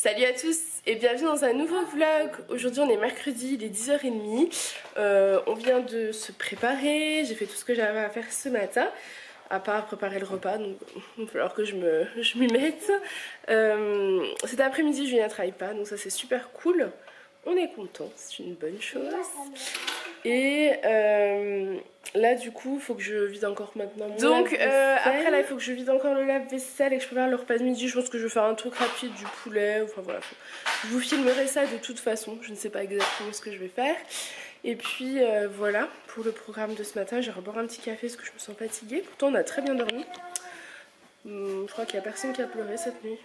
Salut à tous et bienvenue dans un nouveau vlog. Aujourd'hui on est mercredi, il est 10h30. On vient de se préparer, j'ai fait tout ce que j'avais à faire ce matin. À part préparer le repas, donc il va falloir que je m'y mette. Cet après-midi Julien ne travaille pas, donc ça c'est super cool. On est content, c'est une bonne chose. Et là du coup il faut que je vide encore maintenant mon donc après là il faut que je vide encore le lave-vaisselle et que je prépare le repas de midi. Je pense que je vais faire un truc rapide, du poulet, enfin voilà. Je vous filmerai ça de toute façon, je ne sais pas exactement ce que je vais faire. Et puis voilà pour le programme de ce matin. J'ai reboire un petit café parce que je me sens fatiguée. Pourtant on a très bien dormi. Je crois qu'il n'y a personne qui a pleuré cette nuit.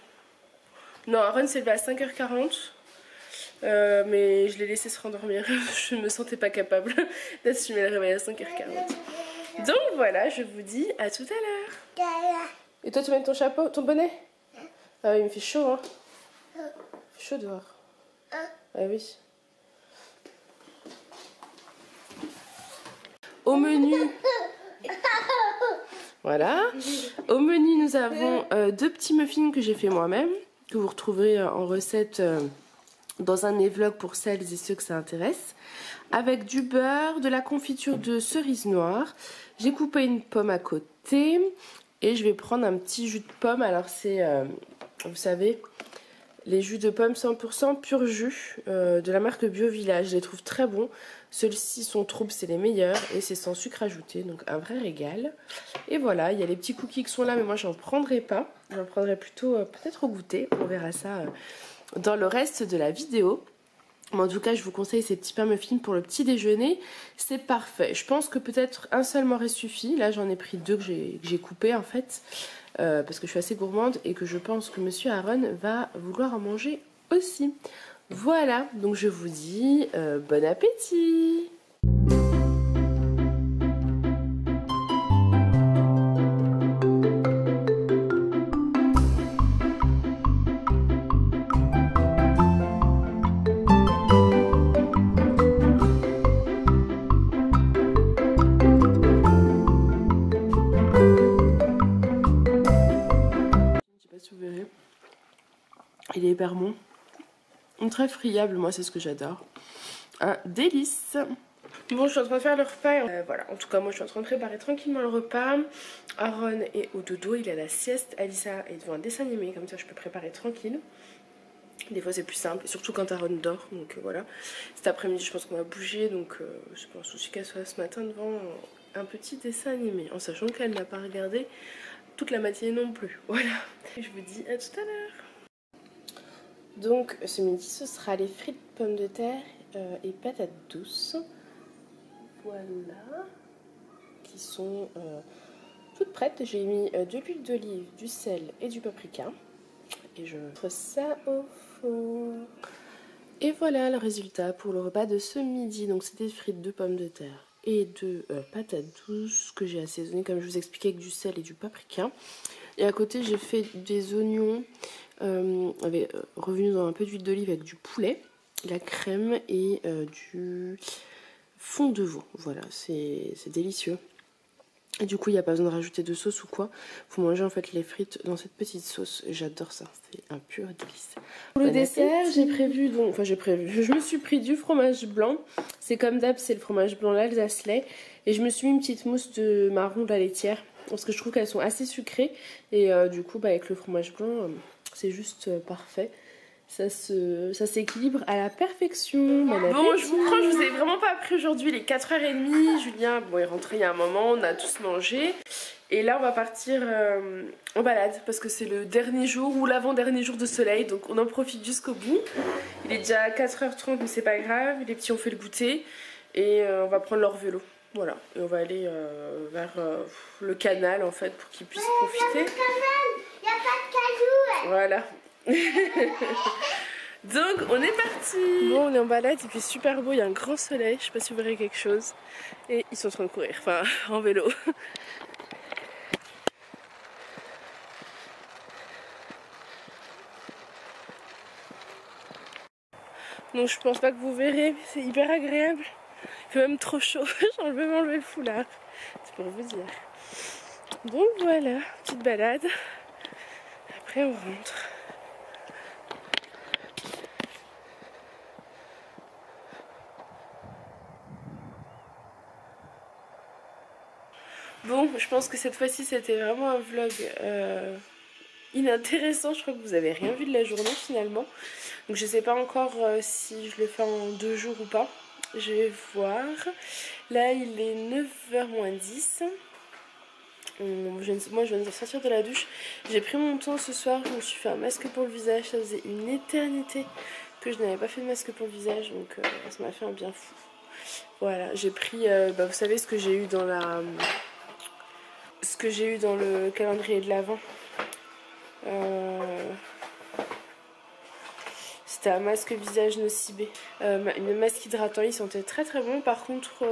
Non, Aaron s'est levé à 5h40. Mais je l'ai laissé se rendormir. Je ne me sentais pas capable d'assumer le réveil à 5h40. Donc voilà, je vous dis à tout à l'heure. Et toi tu mets ton chapeau, ton bonnet? Ah oui, il me fait chaud hein. Il fait chaud dehors. Ah oui. Au menu, voilà. Au menu nous avons deux petits muffins que j'ai fait moi-même, que vous retrouverez en recette dans un de mes vlogs pour celles et ceux que ça intéresse, avec du beurre, de la confiture de cerise noire. J'ai coupé une pomme à côté et je vais prendre un petit jus de pomme. Alors c'est, vous savez, les jus de pomme 100% pur jus de la marque Bio Village. Je les trouve très bons. Ceux-ci sont troubles, c'est les meilleurs et c'est sans sucre ajouté, donc un vrai régal. Et voilà, il y a les petits cookies qui sont là, mais moi j'en prendrai pas. J'en prendrai plutôt peut-être au goûter. On verra ça dans le reste de la vidéo. Mais en tout cas je vous conseille ces petits pains muffins pour le petit déjeuner, c'est parfait. Je pense que peut-être un seul m'aurait suffi. Là j'en ai pris deux que j'ai coupés en fait, parce que je suis assez gourmande et que je pense que monsieur Aaron va vouloir en manger aussi. Voilà, donc je vous dis bon appétit. Il est hyper bon, très friable, moi c'est ce que j'adore. Un délice. Bon, je suis en train de faire le repas. Voilà, en tout cas moi je suis en train de préparer tranquillement le repas. Aaron est au dodo, il est à la sieste. Alissa est devant un dessin animé, comme ça je peux préparer tranquille. Des fois c'est plus simple, surtout quand Aaron dort, donc voilà. Cet après-midi je pense qu'on va bouger, donc c'est pas un souci qu'elle soit ce matin devant un petit dessin animé, en sachant qu'elle n'a pas regardé toute la matinée non plus. Voilà, je vous dis à tout à l'heure. Donc ce midi ce sera les frites pommes de terre et patates douces. Voilà, qui sont toutes prêtes. J'ai mis de l'huile d'olive, du sel et du paprika. Et je mettrai ça au four. Et voilà le résultat pour le repas de ce midi. Donc c'est des frites de pommes de terre et de patates douces que j'ai assaisonnées comme je vous expliquais avec du sel et du paprika. Et à côté j'ai fait des oignons revenu dans un peu d'huile d'olive avec du poulet, la crème et du fond de veau. Voilà, c'est délicieux. Et du coup il n'y a pas besoin de rajouter de sauce ou quoi. Vous mangez en fait les frites dans cette petite sauce. J'adore ça, c'est un pur délice. Pour le dessert j'ai prévu, donc, enfin je me suis pris du fromage blanc. C'est comme d'hab, c'est le fromage blanc l'Alsace lait. Et je me suis mis une petite mousse de marron de la laitière, parce que je trouve qu'elles sont assez sucrées. Et du coup avec le fromage blanc c'est juste parfait. Ça s'équilibre à la perfection. Bon, je vous crois, je vous ai vraiment pas appris aujourd'hui. Il est 4h30. Julien, bon, il est rentré il y a un moment. On a tous mangé. Et là, on va partir en balade. Parce que c'est le dernier jour ou l'avant-dernier jour de soleil. Donc, on en profite jusqu'au bout. Il est déjà 4h30, mais c'est pas grave. Les petits ont fait le goûter. Et on va prendre leur vélo. Voilà. Et on va aller vers le canal, en fait, pour qu'ils puissent profiter. Il n'y a pas de cailloux. Voilà. Donc on est parti. Bon, on est en balade, il fait super beau, il y a un grand soleil, je sais pas si vous verrez quelque chose. Et ils sont en train de courir, enfin en vélo. Donc je pense pas que vous verrez, mais c'est hyper agréable. Il fait même trop chaud, j'ai envie de m'enlever le foulard. C'est pour vous dire. Donc voilà, petite balade. Après on rentre. Bon, je pense que cette fois-ci c'était vraiment un vlog inintéressant. Je crois que vous avez rien vu de la journée finalement. Donc je sais pas encore si je le fais en 2 jours ou pas. Je vais voir. Là il est 9h moins 10. Moi je viens de sortir de la douche. J'ai pris mon temps ce soir. Je me suis fait un masque pour le visage. Ça faisait une éternité que je n'avais pas fait de masque pour le visage. Donc ça m'a fait un bien fou. Voilà, j'ai pris, vous savez ce que j'ai eu dans le calendrier de l'Avent. C'était un masque visage nocibé. Une masque hydratant, il sentait très très bon. Par contre,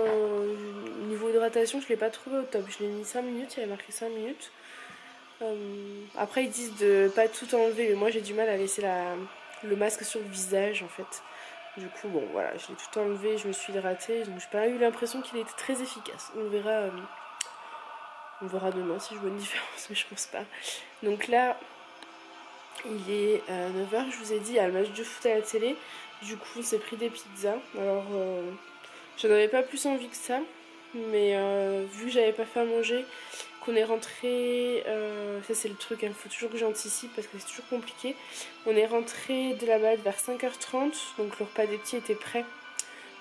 niveau hydratation, je l'ai pas trouvé au top. Je l'ai mis 5 minutes, il y avait marqué 5 minutes. Après, ils disent de pas tout enlever, mais moi j'ai du mal à laisser le masque sur le visage en fait. Du coup, bon voilà, je l'ai tout enlevé, je me suis hydratée, donc j'ai pas eu l'impression qu'il était très efficace. On verra demain si je vois une différence, mais je pense pas. Donc là, il est 9h, je vous ai dit, il y a le match de foot à la télé. Du coup, on s'est pris des pizzas. Alors, j'en avais pas plus envie que ça, mais vu que j'avais pas fait à manger, qu'on est rentré, ça c'est le truc, il faut toujours que j'anticipe parce que c'est toujours compliqué. On est rentré de la balade vers 5h30, donc le repas des petits était prêt,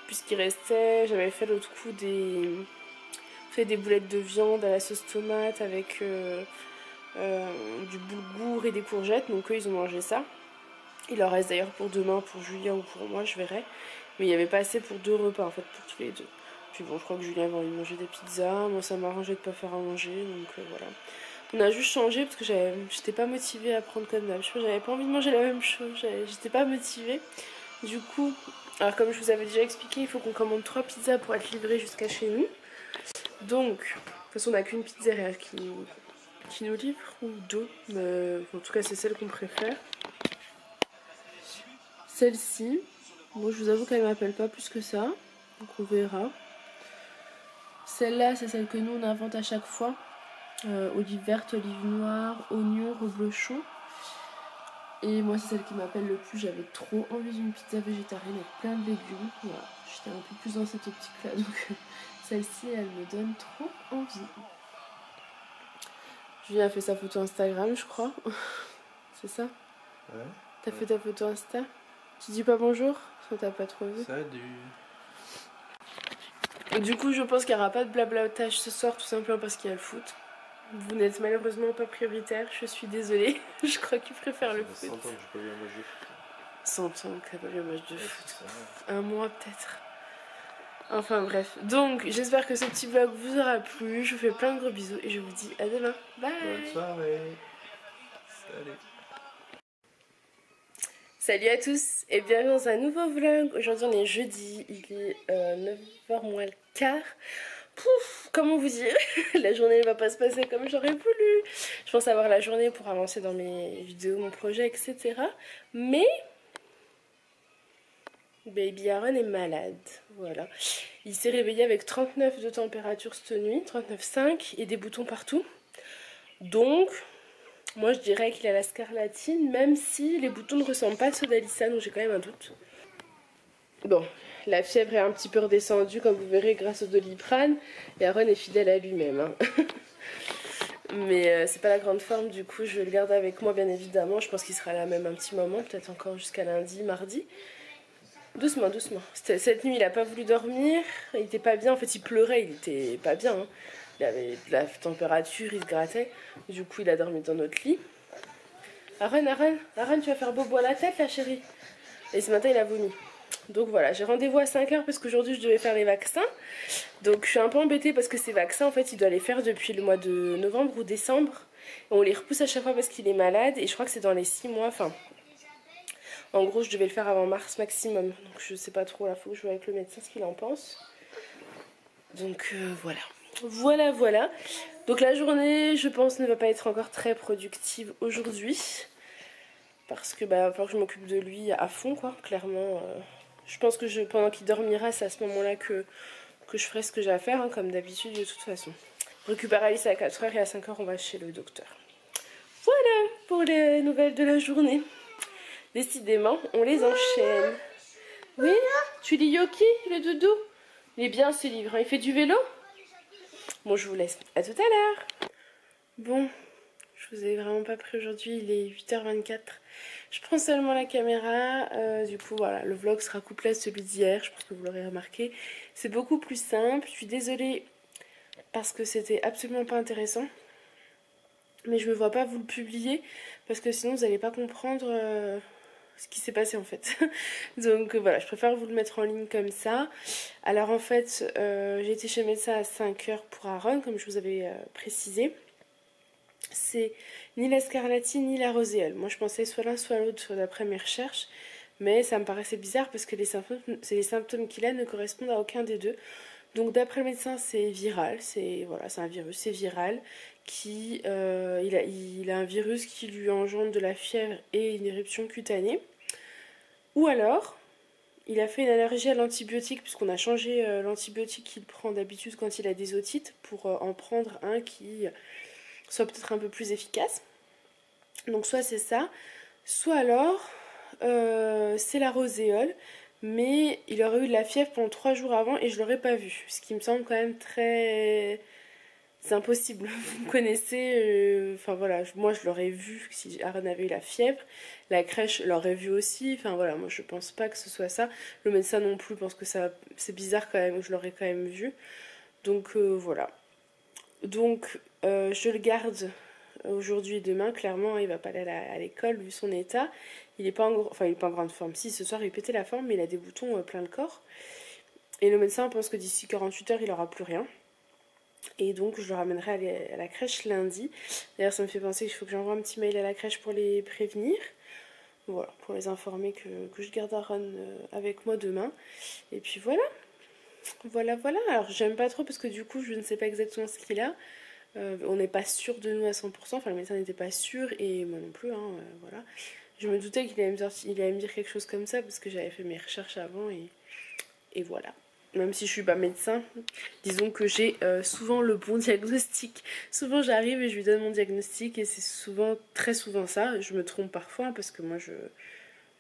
puisqu'il restait, j'avais fait l'autre coup des boulettes de viande à la sauce tomate avec du boulgour et des courgettes, donc eux ils ont mangé ça. Il leur reste d'ailleurs pour demain, pour Julien ou pour moi, je verrai, mais il n'y avait pas assez pour 2 repas en fait, pour tous les deux. Puis bon, je crois que Julien avait envie de manger des pizzas. Moi, ça m'arrangeait de pas faire à manger. Donc voilà. On a juste changé parce que j'étais pas motivée à prendre comme d'hab. Je crois que j'avais pas envie de manger la même chose. J'étais pas motivée. Du coup, alors comme je vous avais déjà expliqué, il faut qu'on commande 3 pizzas pour être livrées jusqu'à chez nous. Donc, de toute façon, on n'a qu'une pizzeria qui nous livre, ou 2. Mais en tout cas, c'est celle qu'on préfère. Celle-ci. Bon, je vous avoue qu'elle m'appelle pas plus que ça. Donc on verra. Celle-là, c'est celle que nous on invente à chaque fois. Olive verte, olive noire, oignon, reblochon. Et moi, c'est celle qui m'appelle le plus. J'avais trop envie d'une pizza végétarienne avec plein de légumes. Voilà, j'étais un peu plus dans cette optique-là. Donc, celle-ci, elle me donne trop envie. Julien a fait sa photo Instagram, je crois. C'est ça? Ouais. T'as fait ta photo Insta? Tu dis pas bonjour? Parce que t'as pas trop vu. Salut. Du coup, je pense qu'il n'y aura pas de blablatage ce soir, tout simplement parce qu'il y a le foot. Vous n'êtes malheureusement pas prioritaire, je suis désolée. Je crois qu'il préfère le foot. 100 ans que j'ai pas vu un match de foot. 100 ans que j'ai pas vu un match de foot. Un mois peut-être. Enfin bref. Donc, j'espère que ce petit vlog vous aura plu. Je vous fais plein de gros bisous et je vous dis à demain. Bye. Bonne soirée. Salut. Salut à tous et bienvenue dans un nouveau vlog. Aujourd'hui on est jeudi, il est 9h moins le quart. Pouf, comment vous dire, la journée ne va pas se passer comme j'aurais voulu. Je pense avoir la journée pour avancer dans mes vidéos, mon projet, etc. Mais Baby Aaron est malade, voilà. Il s'est réveillé avec 39 de température cette nuit, 39,5 et des boutons partout. Donc moi je dirais qu'il a la scarlatine, même si les boutons ne ressemblent pas à ceux d'Alissa, donc j'ai quand même un doute. Bon, la fièvre est un petit peu redescendue, comme vous verrez, grâce au Doliprane. Et Aaron est fidèle à lui-même. Hein. Mais c'est pas la grande forme, du coup je vais le garder avec moi bien évidemment. Je pense qu'il sera là même un petit moment, peut-être encore jusqu'à lundi, mardi. Doucement, doucement. Cette nuit il a pas voulu dormir, il était pas bien, en fait il pleurait, il était pas bien. Hein. Il avait de la température, il se grattait. Du coup, il a dormi dans notre lit. Aaron, tu vas faire bobo à la tête, la chérie. Et ce matin, il a vomi. Donc voilà, j'ai rendez-vous à 5h parce qu'aujourd'hui, je devais faire les vaccins. Donc je suis un peu embêtée parce que ces vaccins, en fait, il doit les faire depuis le mois de novembre ou décembre. Et on les repousse à chaque fois parce qu'il est malade. Et je crois que c'est dans les 6 mois. Enfin, en gros, je devais le faire avant mars maximum. Donc je sais pas trop, là, faut que je vois avec le médecin ce qu'il en pense. Donc voilà. Voilà. Donc la journée, je pense, ne va pas être encore très productive aujourd'hui. Parce que va falloir que je m'occupe de lui à fond, quoi. Clairement, je pense que pendant qu'il dormira, c'est à ce moment-là que je ferai ce que j'ai à faire, hein, comme d'habitude, de toute façon. Je récupère Alice à 4h et à 5h, on va chez le docteur. Voilà pour les nouvelles de la journée. Décidément, on les enchaîne. Oui, tu lis Yoki, le doudou? Il est bien ce livre, hein. Il fait du vélo? Bon, je vous laisse. À tout à l'heure. Bon, je vous ai vraiment pas pris aujourd'hui. Il est 8h24. Je prends seulement la caméra. Du coup, voilà, le vlog sera couplé à celui d'hier. Je pense que vous l'aurez remarqué. C'est beaucoup plus simple. Je suis désolée parce que c'était absolument pas intéressant. Mais je me vois pas vous le publier parce que sinon vous n'allez pas comprendre ce qui s'est passé en fait. Donc voilà, je préfère vous le mettre en ligne comme ça. Alors en fait, j'ai été chez le médecin à 5h pour Aaron, comme je vous avais précisé. C'est ni la scarlatine ni la roséole. Moi je pensais soit l'un soit l'autre d'après mes recherches. Mais ça me paraissait bizarre parce que les symptômes qu'il a ne correspondent à aucun des deux. Donc d'après le médecin c'est viral, c'est un virus, c'est viral, il a un virus qui lui engendre de la fièvre et une éruption cutanée. Ou alors, il a fait une allergie à l'antibiotique puisqu'on a changé l'antibiotique qu'il prend d'habitude quand il a des otites pour en prendre un qui soit peut-être un peu plus efficace. Donc soit c'est ça, soit alors c'est la roséole. Mais il aurait eu de la fièvre pendant 3 jours avant et je l'aurais pas vu. Ce qui me semble quand même très... C'est impossible. Vous me connaissez. Enfin voilà, moi je l'aurais vu si Aaron avait eu la fièvre. La crèche l'aurait vu aussi. Enfin voilà, moi je pense pas que ce soit ça. Le médecin non plus pense que c'est bizarre quand même. Je l'aurais quand même vu. Donc voilà. Donc je le garde aujourd'hui et demain. Clairement, il va pas aller à l'école vu son état. Il est pas en grande forme. Si, ce soir, il pétait la forme, mais il a des boutons plein le corps. Et le médecin pense que d'ici 48 heures, il n'aura plus rien. Et donc, je le ramènerai à la crèche lundi. D'ailleurs, ça me fait penser qu'il faut que j'envoie un petit mail à la crèche pour les prévenir. Voilà, pour les informer que je garde Aaron avec moi demain. Et puis voilà. Voilà. Alors, j'aime pas trop parce que du coup, je ne sais pas exactement ce qu'il a. On n'est pas sûr de nous à 100%. Enfin, le médecin n'était pas sûr et moi non plus. Voilà. Je me doutais qu'il allait me dire quelque chose comme ça parce que j'avais fait mes recherches avant et voilà. Même si je suis pas médecin, disons que j'ai souvent le bon diagnostic. Souvent j'arrive et je lui donne mon diagnostic et c'est très souvent ça. Je me trompe parfois parce que moi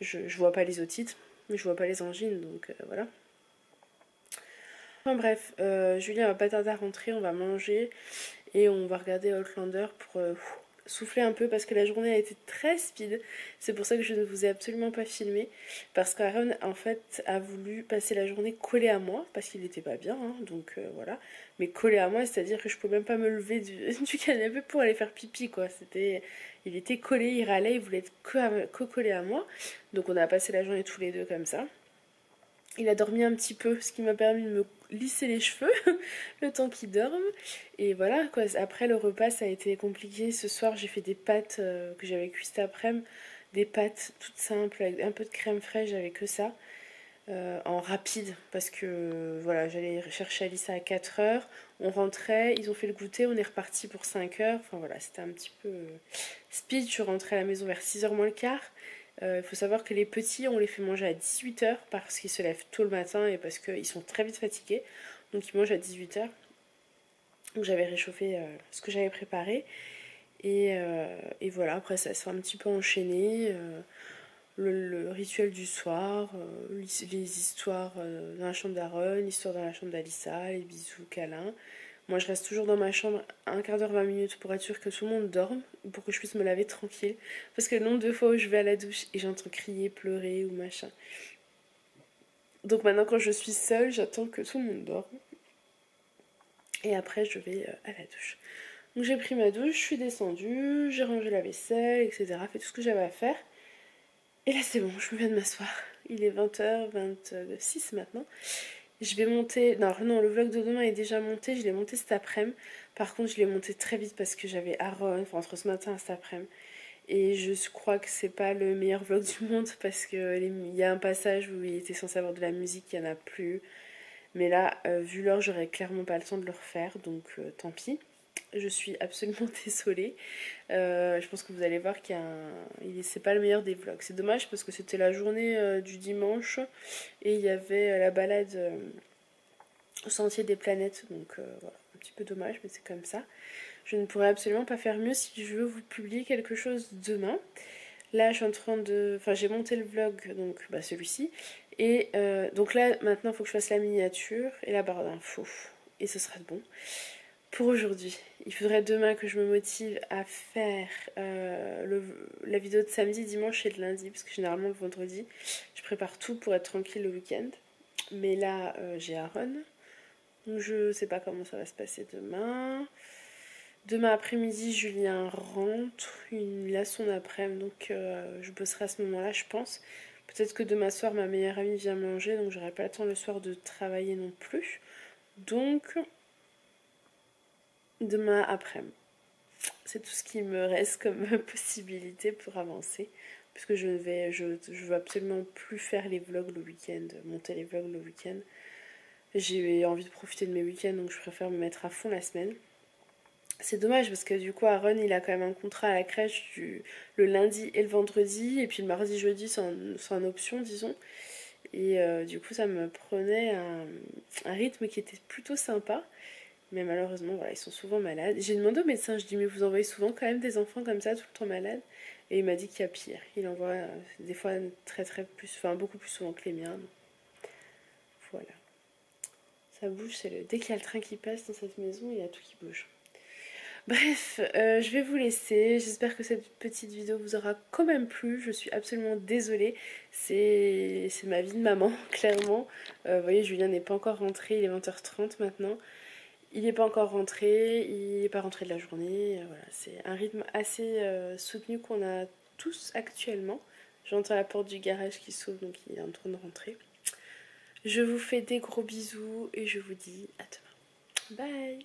je vois pas les otites, mais je vois pas les angines, donc voilà. Enfin bref, Julien va pas tarder à rentrer, on va manger et on va regarder Outlander pour souffler un peu parce que la journée a été très speed. C'est pour ça que je ne vous ai absolument pas filmé parce qu'Aaron en fait a voulu passer la journée collé à moi parce qu'il n'était pas bien, hein, donc voilà. Mais collé à moi, c'est-à-dire que je pouvais même pas me lever du canapé pour aller faire pipi quoi. Il était collé, il râlait, il voulait être que collé à moi. Donc on a passé la journée tous les deux comme ça. Il a dormi un petit peu, ce qui m'a permis de me lisser les cheveux le temps qu'il dorme. Et voilà, quoi. Après le repas, ça a été compliqué. Ce soir, j'ai fait des pâtes que j'avais cuites cet après-midi. Des pâtes toutes simples avec un peu de crème fraîche, j'avais que ça. En rapide, parce que voilà, j'allais chercher Alissa à 4h. On rentrait, ils ont fait le goûter, on est reparti pour 5h. Enfin voilà, c'était un petit peu speed. Je suis rentrée à la maison vers 6h moins le quart. Il faut savoir que les petits, on les fait manger à 18h parce qu'ils se lèvent tôt le matin et parce qu'ils sont très vite fatigués. Donc ils mangent à 18h. Donc j'avais réchauffé ce que j'avais préparé. Et voilà, après ça s'est un petit peu enchaîné. Le rituel du soir, les histoires dans la chambre d'Aaron, l'histoire dans la chambre d'Alissa, les bisous, câlins. Moi, je reste toujours dans ma chambre un quart d'heure, 20 minutes pour être sûre que tout le monde dorme, pour que je puisse me laver tranquille. Parce que le nombre de fois où je vais à la douche et j'entends crier, pleurer ou machin. Donc maintenant, quand je suis seule, j'attends que tout le monde dorme. Et après, je vais à la douche. Donc j'ai pris ma douche, je suis descendue, j'ai rangé la vaisselle, etc. Fait tout ce que j'avais à faire. Et là, c'est bon, je viens de m'asseoir. Il est 20h26 maintenant. Je vais monter... Non, le vlog de demain est déjà monté. Je l'ai monté cet après-midi. Par contre, je l'ai monté très vite parce que j'avais Aaron, enfin entre ce matin et cet après-midi. Et je crois que c'est pas le meilleur vlog du monde parce qu'il y a un passage où il était censé avoir de la musique, il n'y en a plus. Mais là, vu l'heure, j'aurais clairement pas le temps de le refaire, donc tant pis. Je suis absolument désolée. Je pense que vous allez voir c'est pas le meilleur des vlogs. C'est dommage parce que c'était la journée du dimanche et il y avait la balade au sentier des planètes. Donc voilà, un petit peu dommage, mais c'est comme ça. Je ne pourrais absolument pas faire mieux si je veux vous publier quelque chose demain. Là, je suis en train de... Enfin, j'ai monté le vlog, donc celui-ci. Et donc là, maintenant, il faut que je fasse la miniature et la barre d'infos. Et ce sera bon. pour aujourd'hui. Il faudrait demain que je me motive à faire la vidéo de samedi, dimanche et de lundi, parce que généralement le vendredi, je prépare tout pour être tranquille le week-end. Mais là, j'ai Aaron, donc je sais pas comment ça va se passer demain. Demain après-midi, Julien rentre, il a son après-midi, donc je bosserai à ce moment-là, je pense. Peut-être que demain soir, ma meilleure amie vient manger, donc j'aurai pas le temps le soir de travailler non plus. Donc, demain après-midi. C'est tout ce qui me reste comme possibilité pour avancer. Puisque je veux absolument plus faire les vlogs le week-end, monter les vlogs le week-end. J'ai envie de profiter de mes week-ends, donc je préfère me mettre à fond la semaine. C'est dommage parce que du coup Aaron il a quand même un contrat à la crèche le lundi et le vendredi, et puis le mardi jeudi c'est en option disons. Et du coup ça me prenait un rythme qui était plutôt sympa. Mais malheureusement voilà, ils sont souvent malades. J'ai demandé au médecin, je dis mais vous envoyez souvent quand même des enfants comme ça tout le temps malades? Et il m'a dit qu'il y a pire. Il envoie des fois beaucoup plus souvent que les miens. Donc, voilà. Ça bouge, dès qu'il y a le train qui passe dans cette maison, il y a tout qui bouge. Bref, je vais vous laisser. J'espère que cette petite vidéo vous aura quand même plu. Je suis absolument désolée. C'est ma vie de maman, clairement. Vous voyez, Julien n'est pas encore rentré. Il est 20h30 maintenant. Il n'est pas encore rentré. Il n'est pas rentré de la journée. Voilà, c'est un rythme assez soutenu qu'on a tous actuellement. J'entends la porte du garage qui s'ouvre, donc il est en train de rentrer. Je vous fais des gros bisous et je vous dis à demain. Bye!